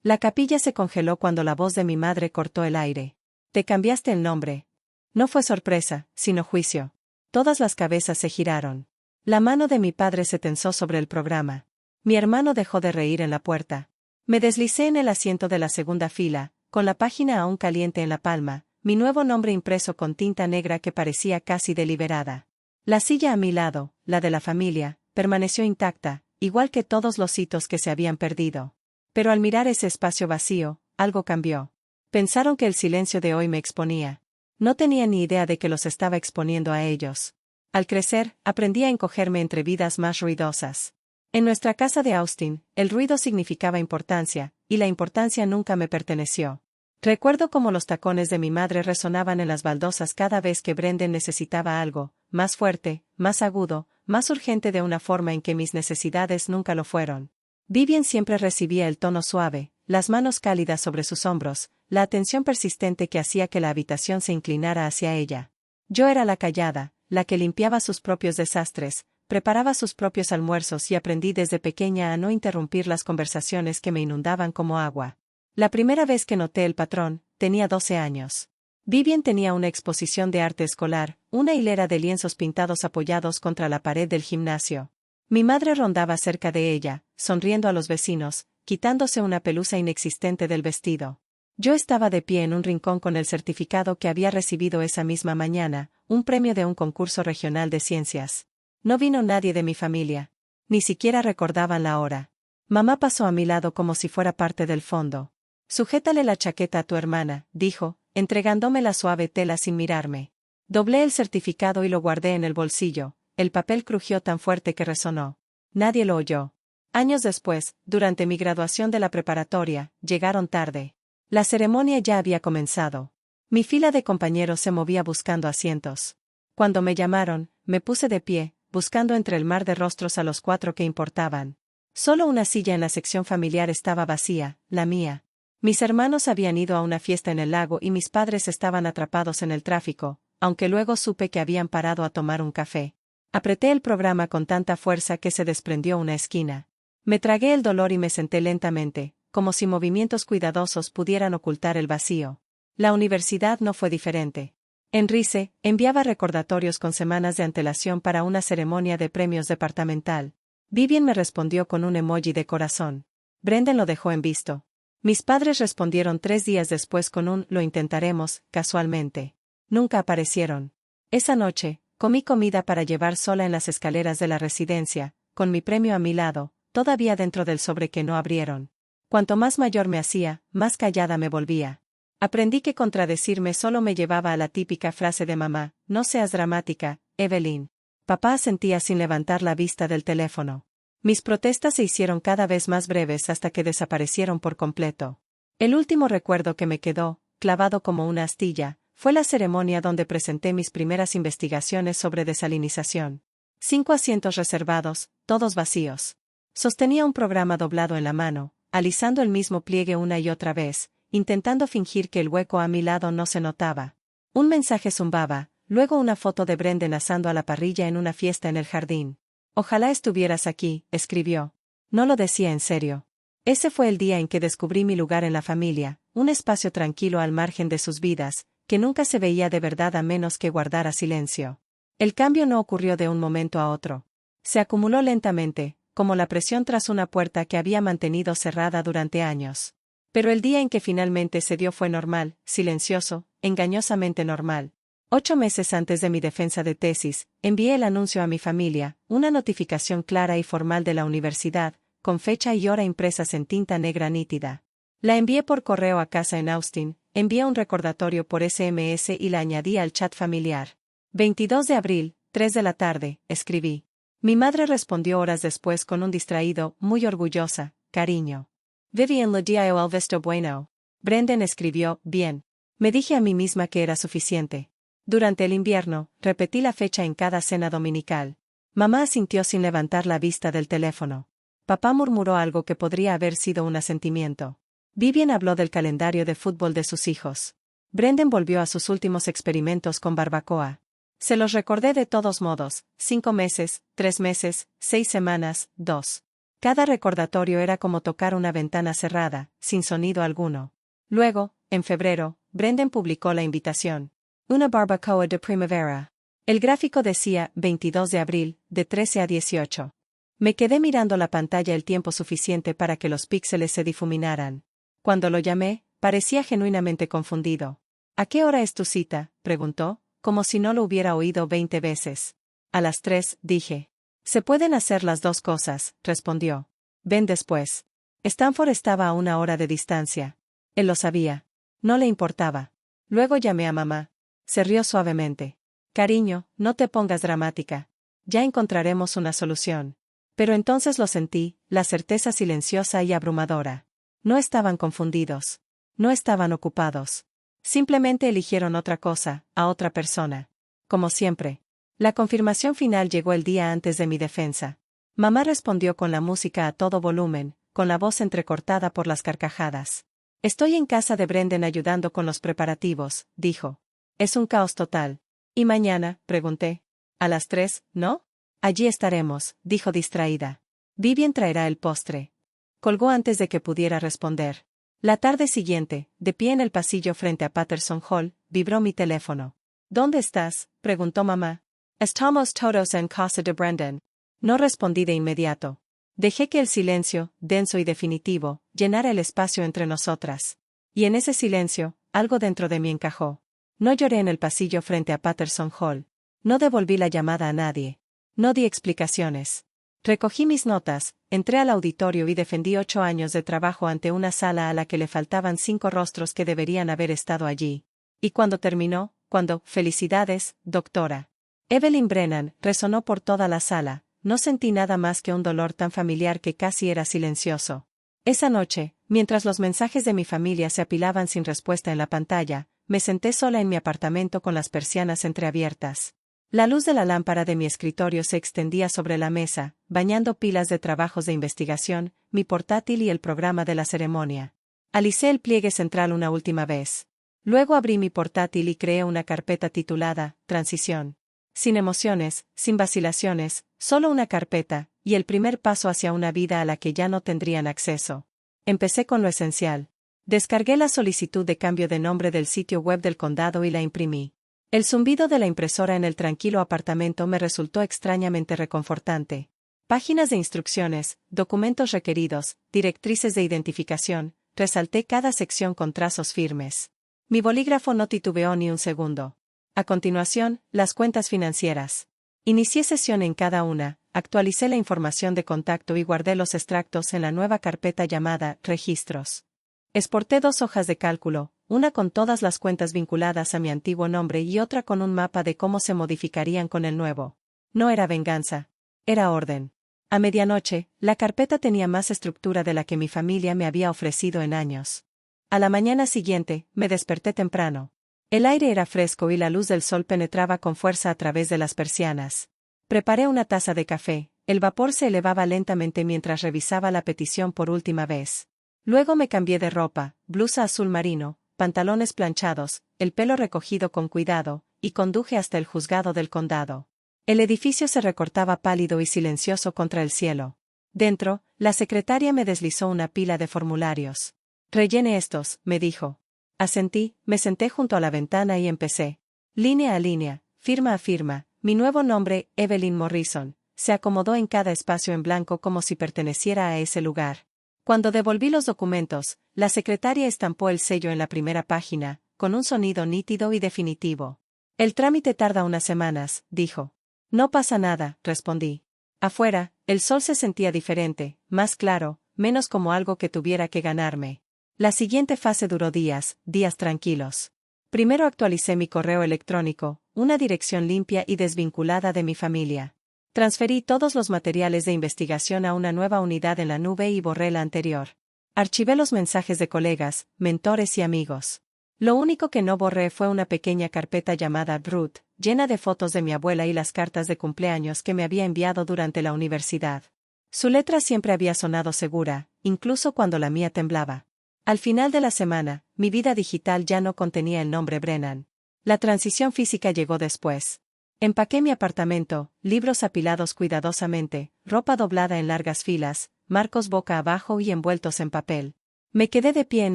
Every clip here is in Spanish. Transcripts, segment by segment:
La capilla se congeló cuando la voz de mi madre cortó el aire. Te cambiaste el nombre. No fue sorpresa, sino juicio. Todas las cabezas se giraron. La mano de mi padre se tensó sobre el programa. Mi hermano dejó de reír en la puerta. Me deslicé en el asiento de la segunda fila, con la página aún caliente en la palma, mi nuevo nombre impreso con tinta negra que parecía casi deliberada. La silla a mi lado, la de la familia, permaneció intacta, igual que todos los hitos que se habían perdido. Pero al mirar ese espacio vacío, algo cambió. Pensaron que el silencio de hoy me exponía. No tenía ni idea de que los estaba exponiendo a ellos. Al crecer, aprendí a encogerme entre vidas más ruidosas. En nuestra casa de Austin, el ruido significaba importancia, y la importancia nunca me perteneció. Recuerdo cómo los tacones de mi madre resonaban en las baldosas cada vez que Brendan necesitaba algo, más fuerte, más agudo, más urgente de una forma en que mis necesidades nunca lo fueron. Vivian siempre recibía el tono suave, las manos cálidas sobre sus hombros, la atención persistente que hacía que la habitación se inclinara hacia ella. Yo era la callada, la que limpiaba sus propios desastres, preparaba sus propios almuerzos y aprendí desde pequeña a no interrumpir las conversaciones que me inundaban como agua. La primera vez que noté el patrón, tenía 12 años. Vivian tenía una exposición de arte escolar, una hilera de lienzos pintados apoyados contra la pared del gimnasio. Mi madre rondaba cerca de ella, sonriendo a los vecinos, quitándose una pelusa inexistente del vestido. Yo estaba de pie en un rincón con el certificado que había recibido esa misma mañana, un premio de un concurso regional de ciencias. No vino nadie de mi familia. Ni siquiera recordaban la hora. Mamá pasó a mi lado como si fuera parte del fondo. Sujétale la chaqueta a tu hermana, dijo, entregándome la suave tela sin mirarme. Doblé el certificado y lo guardé en el bolsillo. El papel crujió tan fuerte que resonó. Nadie lo oyó. Años después, durante mi graduación de la preparatoria, llegaron tarde. La ceremonia ya había comenzado. Mi fila de compañeros se movía buscando asientos. Cuando me llamaron, me puse de pie, buscando entre el mar de rostros a los 4 que importaban. Solo una silla en la sección familiar estaba vacía, la mía. Mis hermanos habían ido a una fiesta en el lago y mis padres estaban atrapados en el tráfico, aunque luego supe que habían parado a tomar un café. Apreté el programa con tanta fuerza que se desprendió una esquina. Me tragué el dolor y me senté lentamente, como si movimientos cuidadosos pudieran ocultar el vacío. La universidad no fue diferente. Enrique enviaba recordatorios con semanas de antelación para una ceremonia de premios departamental. Vivian me respondió con un emoji de corazón. Brendan lo dejó en visto. Mis padres respondieron 3 días después con un «lo intentaremos», casualmente. Nunca aparecieron. Esa noche, comí comida para llevar sola en las escaleras de la residencia, con mi premio a mi lado, todavía dentro del sobre que no abrieron. Cuanto más mayor me hacía, más callada me volvía. Aprendí que contradecirme solo me llevaba a la típica frase de mamá, no seas dramática, Evelyn. Papá asentía sin levantar la vista del teléfono. Mis protestas se hicieron cada vez más breves hasta que desaparecieron por completo. El último recuerdo que me quedó, clavado como una astilla, fue la ceremonia donde presenté mis primeras investigaciones sobre desalinización. 5 asientos reservados, todos vacíos. Sostenía un programa doblado en la mano, alisando el mismo pliegue una y otra vez, intentando fingir que el hueco a mi lado no se notaba. Un mensaje zumbaba, luego una foto de Brendan asando a la parrilla en una fiesta en el jardín. Ojalá estuvieras aquí, escribió. No lo decía en serio. Ese fue el día en que descubrí mi lugar en la familia, un espacio tranquilo al margen de sus vidas, que nunca se veía de verdad a menos que guardara silencio. El cambio no ocurrió de un momento a otro. Se acumuló lentamente, como la presión tras una puerta que había mantenido cerrada durante años. Pero el día en que finalmente se dio fue normal, silencioso, engañosamente normal. 8 meses antes de mi defensa de tesis, envié el anuncio a mi familia, una notificación clara y formal de la universidad, con fecha y hora impresas en tinta negra nítida. La envié por correo a casa en Austin, envié un recordatorio por SMS y la añadí al chat familiar. 22 de abril, 3 de la tarde, escribí. Mi madre respondió horas después con un distraído, muy orgullosa, cariño. Vivian le dio el visto bueno. Brendan escribió, bien. Me dije a mí misma que era suficiente. Durante el invierno, repetí la fecha en cada cena dominical. Mamá asintió sin levantar la vista del teléfono. Papá murmuró algo que podría haber sido un asentimiento. Vivian habló del calendario de fútbol de sus hijos. Brendan volvió a sus últimos experimentos con barbacoa. Se los recordé de todos modos, 5 meses, 3 meses, 6 semanas, 2. Cada recordatorio era como tocar una ventana cerrada, sin sonido alguno. Luego, en febrero, Brendan publicó la invitación. Una barbacoa de primavera. El gráfico decía 22 de abril, de 13 a 18. Me quedé mirando la pantalla el tiempo suficiente para que los píxeles se difuminaran. Cuando lo llamé, parecía genuinamente confundido. ¿A qué hora es tu cita?, preguntó, como si no lo hubiera oído 20 veces. A las 3, dije. Se pueden hacer las dos cosas, respondió. Ven después. Stanford estaba a 1 hora de distancia. Él lo sabía. No le importaba. Luego llamé a mamá. Se rió suavemente. Cariño, no te pongas dramática. Ya encontraremos una solución. Pero entonces lo sentí, la certeza silenciosa y abrumadora. No estaban confundidos. No estaban ocupados. Simplemente eligieron otra cosa, a otra persona. Como siempre. La confirmación final llegó el día antes de mi defensa. Mamá respondió con la música a todo volumen, con la voz entrecortada por las carcajadas. Estoy en casa de Brendan ayudando con los preparativos, dijo. Es un caos total. ¿Y mañana?, pregunté. A las 3, ¿no? Allí estaremos, dijo distraída. Vivian traerá el postre. Colgó antes de que pudiera responder. La tarde siguiente, de pie en el pasillo frente a Patterson Hall, vibró mi teléfono. ¿Dónde estás?, preguntó mamá. Estamos todos en casa de Brendan. No respondí de inmediato. Dejé que el silencio, denso y definitivo, llenara el espacio entre nosotras. Y en ese silencio, algo dentro de mí encajó. No lloré en el pasillo frente a Patterson Hall. No devolví la llamada a nadie. No di explicaciones. Recogí mis notas, entré al auditorio y defendí 8 años de trabajo ante una sala a la que le faltaban 5 rostros que deberían haber estado allí. Y cuando terminó, felicidades, doctora. Evelyn Brennan, resonó por toda la sala, no sentí nada más que un dolor tan familiar que casi era silencioso. Esa noche, mientras los mensajes de mi familia se apilaban sin respuesta en la pantalla, me senté sola en mi apartamento con las persianas entreabiertas. La luz de la lámpara de mi escritorio se extendía sobre la mesa, bañando pilas de trabajos de investigación, mi portátil y el programa de la ceremonia. Alicé el pliegue central una última vez. Luego abrí mi portátil y creé una carpeta titulada Transición. Sin emociones, sin vacilaciones, solo una carpeta, y el primer paso hacia una vida a la que ya no tendrían acceso. Empecé con lo esencial. Descargué la solicitud de cambio de nombre del sitio web del condado y la imprimí. El zumbido de la impresora en el tranquilo apartamento me resultó extrañamente reconfortante. Páginas de instrucciones, documentos requeridos, directrices de identificación, resalté cada sección con trazos firmes. Mi bolígrafo no titubeó ni un segundo. A continuación, las cuentas financieras. Inicié sesión en cada una, actualicé la información de contacto y guardé los extractos en la nueva carpeta llamada Registros. Exporté 2 hojas de cálculo, una con todas las cuentas vinculadas a mi antiguo nombre y otra con un mapa de cómo se modificarían con el nuevo. No era venganza. Era orden. A medianoche, la carpeta tenía más estructura de la que mi familia me había ofrecido en años. A la mañana siguiente, me desperté temprano. El aire era fresco y la luz del sol penetraba con fuerza a través de las persianas. Preparé una taza de café, el vapor se elevaba lentamente mientras revisaba la petición por última vez. Luego me cambié de ropa, blusa azul marino, pantalones planchados, el pelo recogido con cuidado, y conduje hasta el juzgado del condado. El edificio se recortaba pálido y silencioso contra el cielo. Dentro, la secretaria me deslizó una pila de formularios. Rellene estos, me dijo. Asentí, me senté junto a la ventana y empecé. Línea a línea, firma a firma, mi nuevo nombre, Evelyn Morrison, se acomodó en cada espacio en blanco como si perteneciera a ese lugar. Cuando devolví los documentos, la secretaria estampó el sello en la primera página, con un sonido nítido y definitivo. El trámite tarda unas semanas, dijo. No pasa nada, respondí. Afuera, el sol se sentía diferente, más claro, menos como algo que tuviera que ganarme. La siguiente fase duró días tranquilos. Primero actualicé mi correo electrónico, una dirección limpia y desvinculada de mi familia. Transferí todos los materiales de investigación a una nueva unidad en la nube y borré la anterior. Archivé los mensajes de colegas, mentores y amigos. Lo único que no borré fue una pequeña carpeta llamada Ruth, llena de fotos de mi abuela y las cartas de cumpleaños que me había enviado durante la universidad. Su letra siempre había sonado segura, incluso cuando la mía temblaba. Al final de la semana, mi vida digital ya no contenía el nombre Brennan. La transición física llegó después. Empaqué mi apartamento, libros apilados cuidadosamente, ropa doblada en largas filas, marcos boca abajo y envueltos en papel. Me quedé de pie en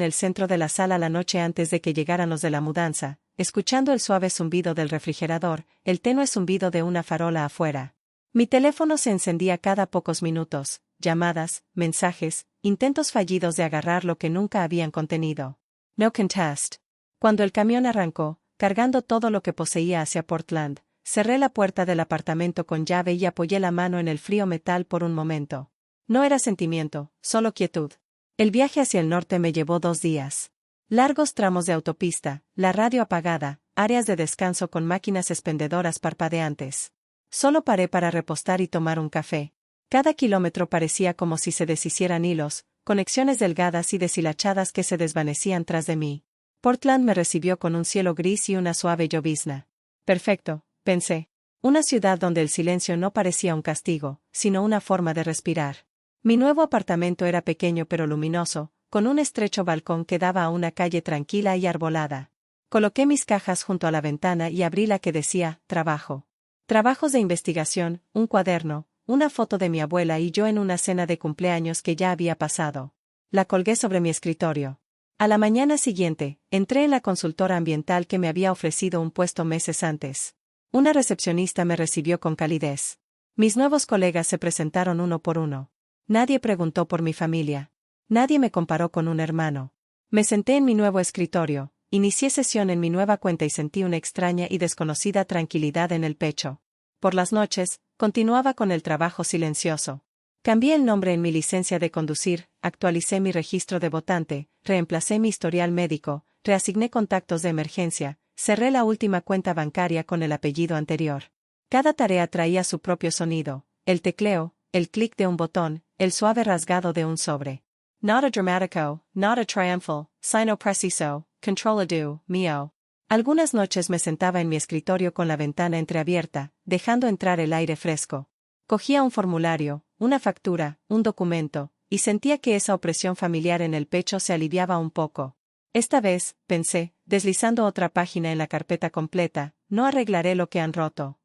el centro de la sala la noche antes de que llegaran los de la mudanza, escuchando el suave zumbido del refrigerador, el tenue zumbido de una farola afuera. Mi teléfono se encendía cada pocos minutos, llamadas, mensajes, intentos fallidos de agarrar lo que nunca habían contenido. No contest. Cuando el camión arrancó, cargando todo lo que poseía hacia Portland, cerré la puerta del apartamento con llave y apoyé la mano en el frío metal por un momento. No era sentimiento, solo quietud. El viaje hacia el norte me llevó 2 días. Largos tramos de autopista, la radio apagada, áreas de descanso con máquinas expendedoras parpadeantes. Solo paré para repostar y tomar un café. Cada kilómetro parecía como si se deshicieran hilos, conexiones delgadas y deshilachadas que se desvanecían tras de mí. Portland me recibió con un cielo gris y una suave llovizna. Perfecto, pensé. Una ciudad donde el silencio no parecía un castigo, sino una forma de respirar. Mi nuevo apartamento era pequeño pero luminoso, con un estrecho balcón que daba a una calle tranquila y arbolada. Coloqué mis cajas junto a la ventana y abrí la que decía, trabajo. Trabajos de investigación, un cuaderno, una foto de mi abuela y yo en una cena de cumpleaños que ya había pasado. La colgué sobre mi escritorio. A la mañana siguiente, entré en la consultora ambiental que me había ofrecido un puesto meses antes. Una recepcionista me recibió con calidez. Mis nuevos colegas se presentaron uno por uno. Nadie preguntó por mi familia. Nadie me comparó con un hermano. Me senté en mi nuevo escritorio, inicié sesión en mi nueva cuenta y sentí una extraña y desconocida tranquilidad en el pecho. Por las noches, continuaba con el trabajo silencioso. Cambié el nombre en mi licencia de conducir, actualicé mi registro de votante, reemplacé mi historial médico, reasigné contactos de emergencia, cerré la última cuenta bancaria con el apellido anterior. Cada tarea traía su propio sonido, el tecleo, el clic de un botón, el suave rasgado de un sobre. Not a dramatico, not a triumphal, sino preciso, controlado, mío. Algunas noches me sentaba en mi escritorio con la ventana entreabierta, dejando entrar el aire fresco. Cogía un formulario, una factura, un documento, y sentía que esa opresión familiar en el pecho se aliviaba un poco. Esta vez, pensé, deslizando otra página en la carpeta completa, no arreglaré lo que han roto.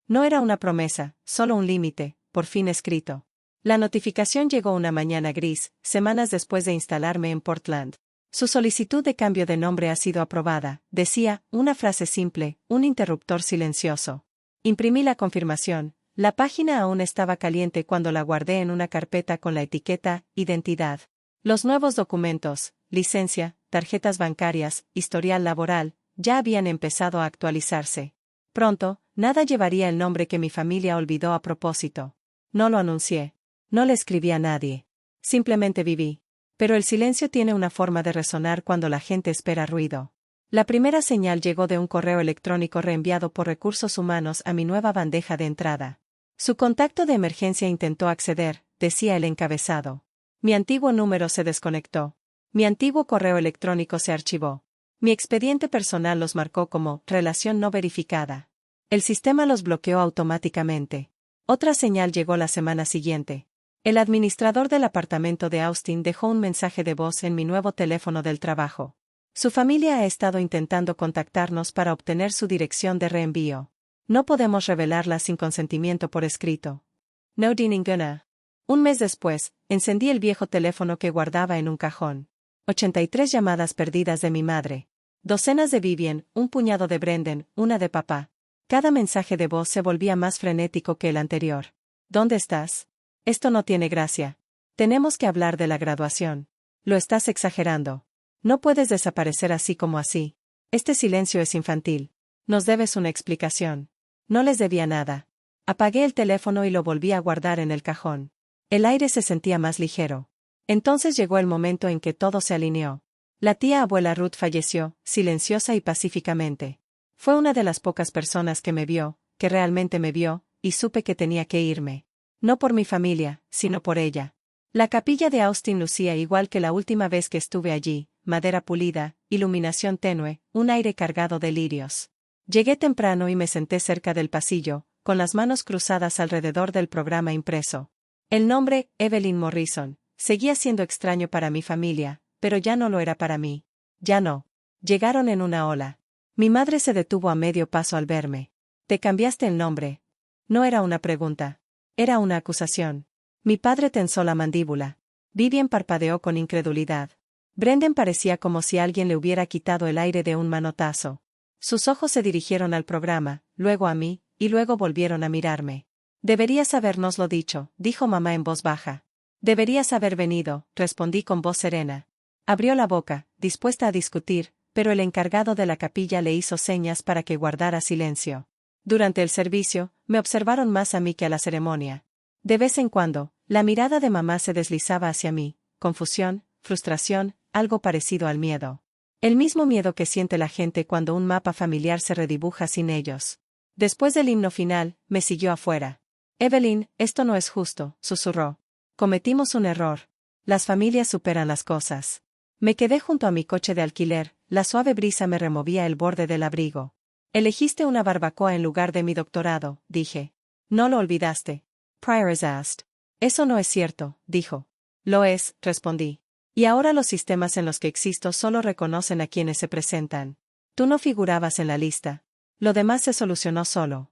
No era una promesa, solo un límite, por fin escrito. La notificación llegó una mañana gris, semanas después de instalarme en Portland. Su solicitud de cambio de nombre ha sido aprobada, decía, una frase simple, un interruptor silencioso. Imprimí la confirmación. La página aún estaba caliente cuando la guardé en una carpeta con la etiqueta Identidad. Los nuevos documentos, licencia, tarjetas bancarias, historial laboral, ya habían empezado a actualizarse. Pronto, nada llevaría el nombre que mi familia olvidó a propósito. No lo anuncié. No le escribí a nadie. Simplemente viví. Pero el silencio tiene una forma de resonar cuando la gente espera ruido. La primera señal llegó de un correo electrónico reenviado por Recursos Humanos a mi nueva bandeja de entrada. Su contacto de emergencia intentó acceder, decía el encabezado. Mi antiguo número se desconectó. Mi antiguo correo electrónico se archivó. Mi expediente personal los marcó como relación no verificada. El sistema los bloqueó automáticamente. Otra señal llegó la semana siguiente. El administrador del apartamento de Austin dejó un mensaje de voz en mi nuevo teléfono del trabajo. Su familia ha estado intentando contactarnos para obtener su dirección de reenvío. No podemos revelarla sin consentimiento por escrito. No di ninguna. Un mes después, encendí el viejo teléfono que guardaba en un cajón. 83 llamadas perdidas de mi madre. Docenas de Vivian, un puñado de Brendan, una de papá. Cada mensaje de voz se volvía más frenético que el anterior. ¿Dónde estás? Esto no tiene gracia. Tenemos que hablar de la graduación. Lo estás exagerando. No puedes desaparecer así como así. Este silencio es infantil. Nos debes una explicación. No les debía nada. Apagué el teléfono y lo volví a guardar en el cajón. El aire se sentía más ligero. Entonces llegó el momento en que todo se alineó. La tía abuela Ruth falleció, silenciosa y pacíficamente. Fue una de las pocas personas que me vio, que realmente me vio, y supe que tenía que irme. No por mi familia, sino por ella. La capilla de Austin lucía igual que la última vez que estuve allí, madera pulida, iluminación tenue, un aire cargado de lirios. Llegué temprano y me senté cerca del pasillo, con las manos cruzadas alrededor del programa impreso. El nombre, Evelyn Morrison, seguía siendo extraño para mi familia, pero ya no lo era para mí. Ya no. Llegaron en una ola. Mi madre se detuvo a medio paso al verme. Te cambiaste el nombre. No era una pregunta. Era una acusación. Mi padre tensó la mandíbula. Vivian parpadeó con incredulidad. Brendan parecía como si alguien le hubiera quitado el aire de un manotazo. Sus ojos se dirigieron al programa, luego a mí, y luego volvieron a mirarme. Deberías habérnoslo dicho, dijo mamá en voz baja. Deberías haber venido, respondí con voz serena. Abrió la boca, dispuesta a discutir, pero el encargado de la capilla le hizo señas para que guardara silencio. Durante el servicio, me observaron más a mí que a la ceremonia. De vez en cuando, la mirada de mamá se deslizaba hacia mí, confusión, frustración, algo parecido al miedo. El mismo miedo que siente la gente cuando un mapa familiar se redibuja sin ellos. Después del himno final, me siguió afuera. Evelyn, esto no es justo, susurró. Cometimos un error. Las familias superan las cosas. Me quedé junto a mi coche de alquiler, la suave brisa me removía el borde del abrigo. Elegiste una barbacoa en lugar de mi doctorado, dije. No lo olvidaste. Priors asked. Eso no es cierto, dijo. Lo es, respondí. Y ahora los sistemas en los que existo solo reconocen a quienes se presentan. Tú no figurabas en la lista. Lo demás se solucionó solo.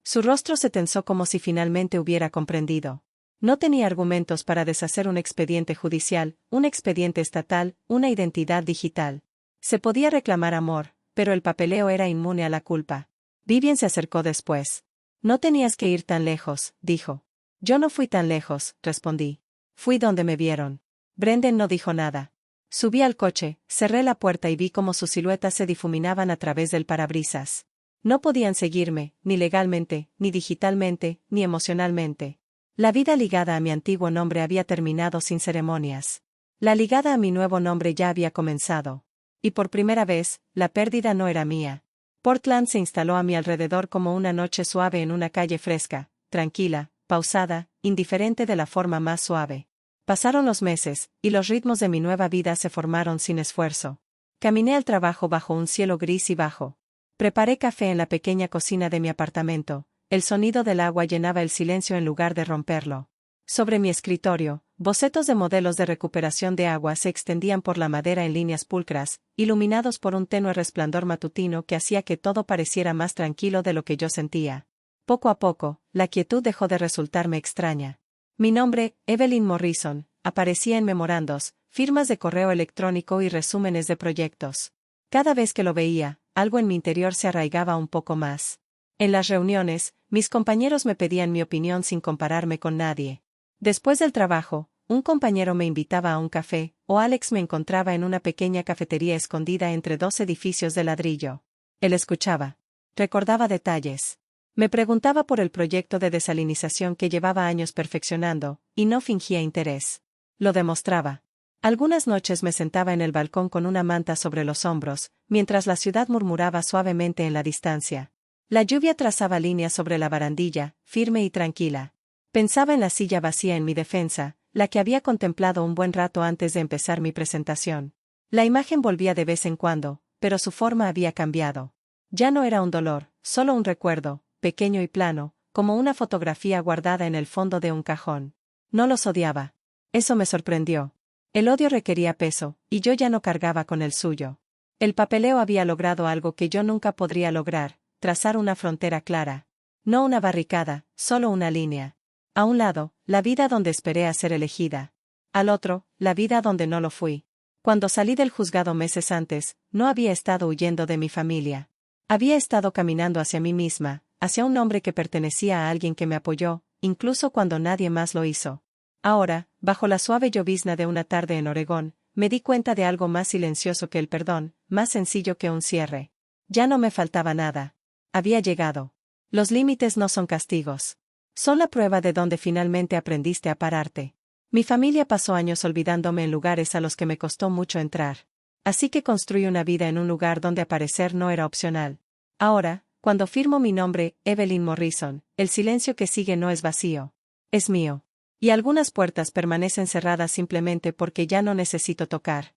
Su rostro se tensó como si finalmente hubiera comprendido. No tenía argumentos para deshacer un expediente judicial, un expediente estatal, una identidad digital. Se podía reclamar amor, pero el papeleo era inmune a la culpa. Vivian se acercó después. No tenías que ir tan lejos, dijo. Yo no fui tan lejos, respondí. Fui donde me vieron. Brendan no dijo nada. Subí al coche, cerré la puerta y vi cómo sus siluetas se difuminaban a través del parabrisas. No podían seguirme, ni legalmente, ni digitalmente, ni emocionalmente. La vida ligada a mi antiguo nombre había terminado sin ceremonias. La ligada a mi nuevo nombre ya había comenzado. Y por primera vez, la pérdida no era mía. Portland se instaló a mi alrededor como una noche suave en una calle fresca, tranquila, pausada, indiferente de la forma más suave. Pasaron los meses, y los ritmos de mi nueva vida se formaron sin esfuerzo. Caminé al trabajo bajo un cielo gris y bajo. Preparé café en la pequeña cocina de mi apartamento. El sonido del agua llenaba el silencio en lugar de romperlo. Sobre mi escritorio, bocetos de modelos de recuperación de agua se extendían por la madera en líneas pulcras, iluminados por un tenue resplandor matutino que hacía que todo pareciera más tranquilo de lo que yo sentía. Poco a poco, la quietud dejó de resultarme extraña. Mi nombre, Evelyn Morrison, aparecía en memorandos, firmas de correo electrónico y resúmenes de proyectos. Cada vez que lo veía, algo en mi interior se arraigaba un poco más. En las reuniones, mis compañeros me pedían mi opinión sin compararme con nadie. Después del trabajo, un compañero me invitaba a un café, o Alex me encontraba en una pequeña cafetería escondida entre dos edificios de ladrillo. Él escuchaba. Recordaba detalles. Me preguntaba por el proyecto de desalinización que llevaba años perfeccionando, y no fingía interés. Lo demostraba. Algunas noches me sentaba en el balcón con una manta sobre los hombros, mientras la ciudad murmuraba suavemente en la distancia. La lluvia trazaba líneas sobre la barandilla, firme y tranquila. Pensaba en la silla vacía en mi defensa, la que había contemplado un buen rato antes de empezar mi presentación. La imagen volvía de vez en cuando, pero su forma había cambiado. Ya no era un dolor, solo un recuerdo, pequeño y plano, como una fotografía guardada en el fondo de un cajón. No los odiaba. Eso me sorprendió. El odio requería peso, y yo ya no cargaba con el suyo. El papeleo había logrado algo que yo nunca podría lograr, trazar una frontera clara. No una barricada, solo una línea. A un lado, la vida donde esperé a ser elegida. Al otro, la vida donde no lo fui. Cuando salí del juzgado meses antes, no había estado huyendo de mi familia. Había estado caminando hacia mí misma, hacia un hombre que pertenecía a alguien que me apoyó, incluso cuando nadie más lo hizo. Ahora, bajo la suave llovizna de una tarde en Oregón, me di cuenta de algo más silencioso que el perdón, más sencillo que un cierre. Ya no me faltaba nada. Había llegado. Los límites no son castigos. Son la prueba de donde finalmente aprendiste a pararte. Mi familia pasó años olvidándome en lugares a los que me costó mucho entrar. Así que construí una vida en un lugar donde aparecer no era opcional. Ahora, cuando firmo mi nombre, Evelyn Morrison, el silencio que sigue no es vacío. Es mío. Y algunas puertas permanecen cerradas simplemente porque ya no necesito tocar.